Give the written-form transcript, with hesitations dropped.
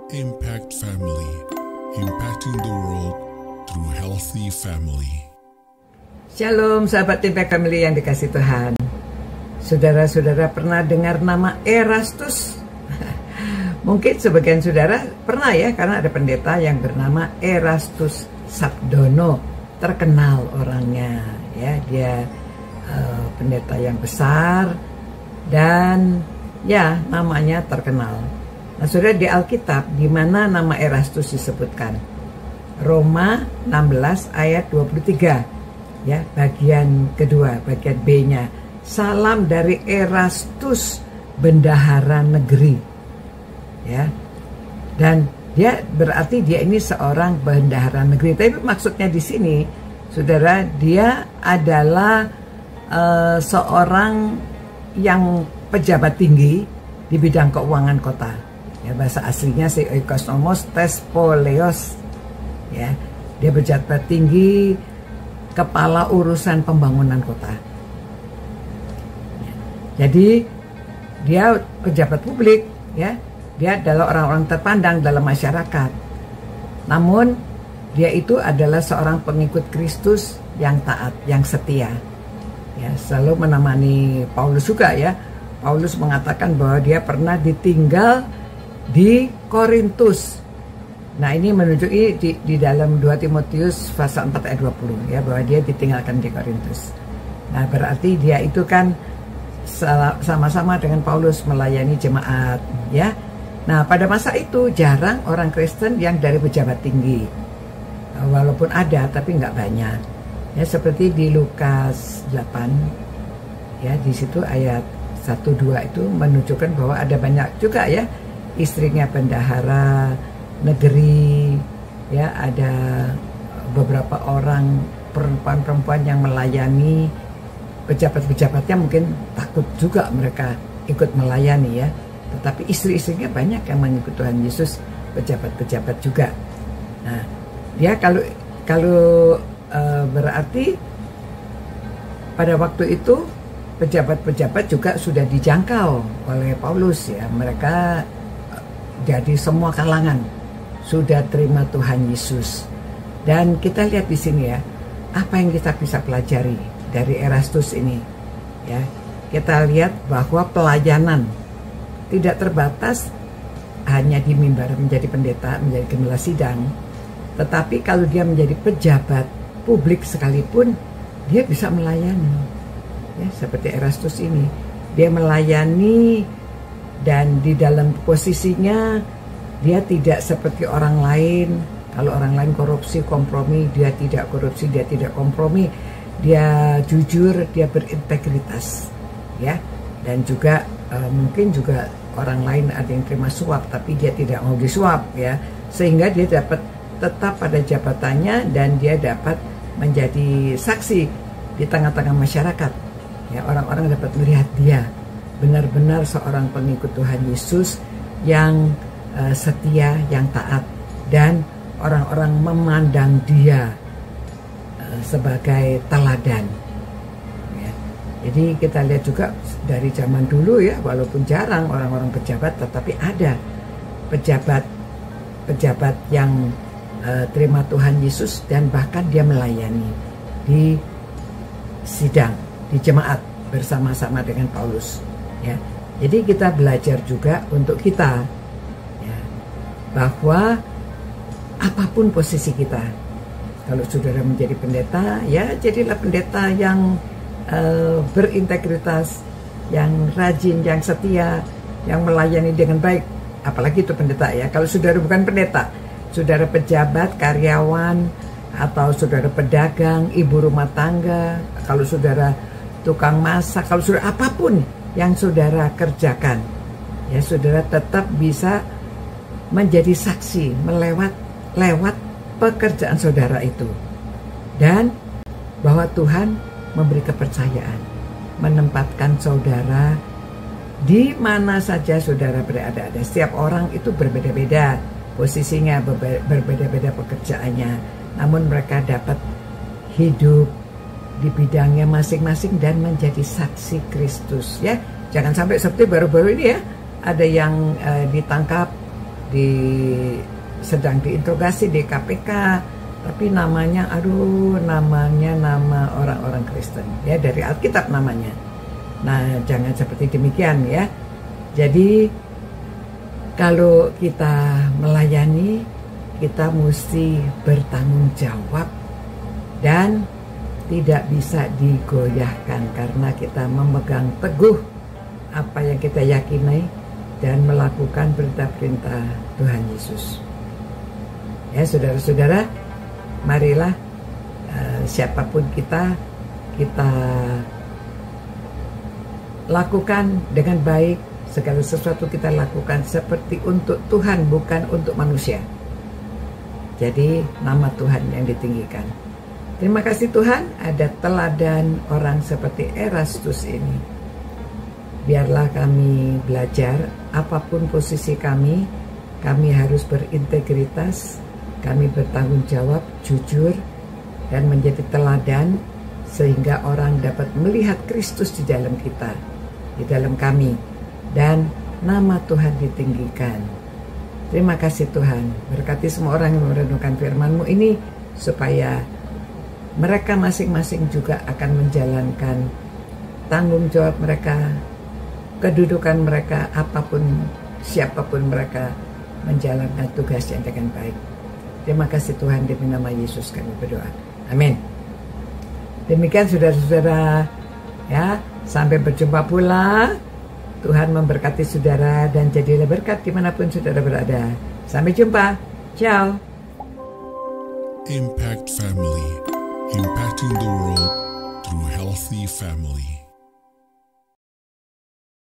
Impact Family, impacting the world through healthy family. Shalom sahabat Impact Family yang dikasih Tuhan. Saudara-saudara pernah dengar nama Erastus? Mungkin sebagian saudara pernah ya, karena ada pendeta yang bernama Erastus Sabdono. Terkenal orangnya ya, dia pendeta yang besar dan ya namanya terkenal. Nah, saudara, di Alkitab di mana nama Erastus disebutkan? Roma 16 ayat 23. Ya, bagian kedua, bagian B-nya. Salam dari Erastus, bendahara negeri. Ya. Dan dia berarti dia ini seorang bendahara negeri. Tapi maksudnya di sini, saudara, dia adalah seorang yang pejabat tinggi di bidang keuangan kota. Ya, bahasa aslinya si Oikosomos Tespoleos. Ya, dia pejabat tinggi, kepala urusan pembangunan kota. Ya, jadi dia pejabat publik, ya. Dia adalah orang-orang terpandang dalam masyarakat. Namun dia itu adalah seorang pengikut Kristus yang taat, yang setia. Ya, selalu menemani Paulus juga ya. Paulus mengatakan bahwa dia pernah ditinggal di Korintus. Nah, ini menunjuki di dalam 2 Timotius pasal 4 ayat 20 ya, bahwa dia ditinggalkan di Korintus. Nah, berarti dia itu kan sama-sama dengan Paulus melayani jemaat ya. Nah, pada masa itu jarang orang Kristen yang dari pejabat tinggi. Walaupun ada tapi nggak banyak. Ya, seperti di Lukas 8 ya, di situ ayat 1-2 itu menunjukkan bahwa ada banyak juga ya istrinya bendahara negeri, ya, ada beberapa orang perempuan-perempuan yang melayani. Pejabat-pejabatnya mungkin takut juga mereka ikut melayani ya, tetapi istri-istrinya banyak yang mengikut Tuhan Yesus, pejabat-pejabat juga. Nah, dia kalau berarti pada waktu itu pejabat-pejabat juga sudah dijangkau oleh Paulus ya, mereka jadi semua kalangan sudah terima Tuhan Yesus. Dan kita lihat di sini ya, apa yang kita bisa pelajari dari Erastus ini ya. Kita lihat bahwa pelayanan tidak terbatas hanya di mimbar menjadi pendeta, menjadi gembala sidang, tetapi kalau dia menjadi pejabat publik sekalipun dia bisa melayani ya, seperti Erastus ini. Dia melayani dan di dalam posisinya dia tidak seperti orang lain. Kalau orang lain korupsi, kompromi, dia tidak korupsi, dia tidak kompromi. Dia jujur, dia berintegritas ya. Dan juga mungkin juga orang lain ada yang terima suap tapi dia tidak mau disuap ya, sehingga dia dapat tetap pada jabatannya dan dia dapat menjadi saksi di tengah-tengah masyarakat ya. Orang-orang dapat melihat dia benar-benar seorang pengikut Tuhan Yesus yang setia, yang taat, dan orang-orang memandang dia sebagai teladan ya. Jadi kita lihat juga dari zaman dulu ya, walaupun jarang orang-orang pejabat, tetapi ada pejabat yang terima Tuhan Yesus dan bahkan dia melayani di sidang, di jemaat bersama-sama dengan Paulus ya. Jadi kita belajar juga untuk kita ya, bahwa apapun posisi kita, kalau saudara menjadi pendeta ya, jadilah pendeta yang berintegritas, yang rajin, yang setia, yang melayani dengan baik. Apalagi itu pendeta ya. Kalau saudara bukan pendeta, saudara pejabat, karyawan, atau saudara pedagang, ibu rumah tangga, kalau saudara tukang masak, kalau saudara apapun yang saudara kerjakan ya, saudara tetap bisa menjadi saksi lewat pekerjaan saudara itu, dan bahwa Tuhan memberi kepercayaan menempatkan saudara di mana saja saudara berada. Setiap orang itu berbeda-beda posisinya, berbeda-beda pekerjaannya, namun mereka dapat hidup di bidangnya masing-masing dan menjadi saksi Kristus ya. Jangan sampai seperti baru-baru ini ya, ada yang ditangkap sedang diinterogasi di KPK, tapi namanya nama orang-orang Kristen, ya, dari Alkitab namanya. Nah, jangan seperti demikian ya. Jadi kalau kita melayani, kita mesti bertanggung jawab dan tidak bisa digoyahkan, karena kita memegang teguh apa yang kita yakini dan melakukan perintah-perintah Tuhan Yesus. Ya, saudara-saudara, marilah siapapun kita lakukan dengan baik. Segala sesuatu kita lakukan seperti untuk Tuhan, bukan untuk manusia. Jadi nama Tuhan yang ditinggikan. Terima kasih Tuhan, ada teladan orang seperti Erastus ini. Biarlah kami belajar, apapun posisi kami harus berintegritas, kami bertanggung jawab, jujur, dan menjadi teladan, sehingga orang dapat melihat Kristus di dalam kita, di dalam kami, dan nama Tuhan ditinggikan. Terima kasih Tuhan, berkati semua orang yang merenungkan firman-Mu ini, supaya mereka masing-masing juga akan menjalankan tanggung jawab mereka, kedudukan mereka, apapun, siapapun mereka, menjalankan tugasnya dengan baik. Terima kasih Tuhan, demi nama Yesus kami berdoa. Amin. Demikian saudara-saudara, ya, sampai berjumpa pula. Tuhan memberkati saudara dan jadilah berkat dimanapun saudara berada. Sampai jumpa. Ciao. Impact Family, impacting the world through healthy family.